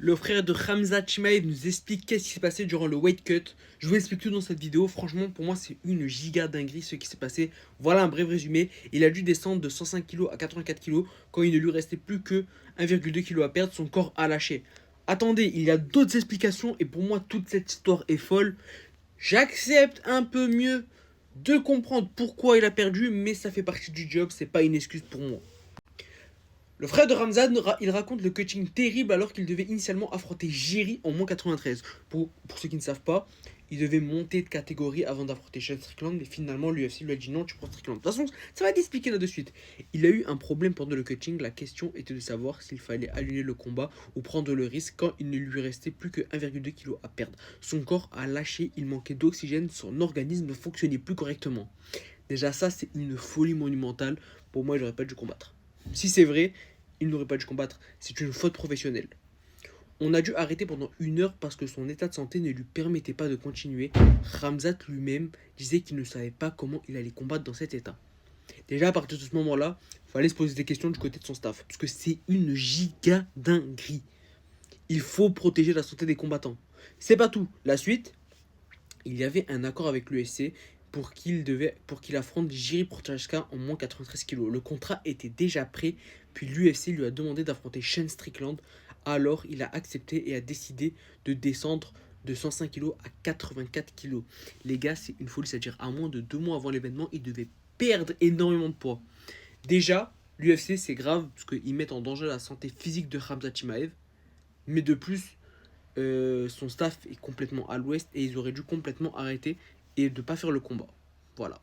Le frère de Khamzat Chimaev nous explique qu'est-ce qui s'est passé durant le weight cut. Je vous explique tout dans cette vidéo. Franchement, pour moi, c'est une giga dinguerie ce qui s'est passé. Voilà un bref résumé. Il a dû descendre de 105 kg à 84 kg quand il ne lui restait plus que 1,2 kg à perdre. Son corps a lâché. Attendez, il y a d'autres explications et pour moi, toute cette histoire est folle. J'accepte un peu mieux de comprendre pourquoi il a perdu, mais ça fait partie du job, c'est pas une excuse pour moi. Le frère de Ramzan, il raconte le coaching terrible alors qu'il devait initialement affronter Jiri en moins 93. Pour ceux qui ne savent pas, il devait monter de catégorie avant d'affronter Sean Strickland, mais finalement l'UFC lui a dit non, tu prends Strickland. De toute façon, ça va t'expliquer là de suite. Il a eu un problème pendant le coaching, la question était de savoir s'il fallait annuler le combat ou prendre le risque quand il ne lui restait plus que 1,2 kg à perdre. Son corps a lâché, il manquait d'oxygène, son organisme ne fonctionnait plus correctement. Déjà ça, c'est une folie monumentale. Pour moi, il n'aurait pas dû combattre. Si c'est vrai, il n'aurait pas dû combattre. C'est une faute professionnelle. On a dû arrêter pendant 1 heure parce que son état de santé ne lui permettait pas de continuer. Khamzat lui-même disait qu'il ne savait pas comment il allait combattre dans cet état. Déjà, à partir de ce moment-là, il fallait se poser des questions du côté de son staff. Parce que c'est une giga dinguerie. Il faut protéger la santé des combattants. C'est pas tout. La suite, il y avait un accord avec l'UFC pour qu'il affronte Jiri Prochazka en moins 93 kg. Le contrat était déjà prêt, puis l'UFC lui a demandé d'affronter Sean Strickland. Alors il a accepté et a décidé de descendre de 105 kg à 84 kg. Les gars, c'est une folie, c'est-à-dire à moins de 2 mois avant l'événement, il devait perdre énormément de poids. Déjà, l'UFC c'est grave parce qu'ils mettent en danger la santé physique de Khamzat Chimaev, mais de plus, son staff est complètement à l'ouest et ils auraient dû complètement arrêter et de ne pas faire le combat. Voilà.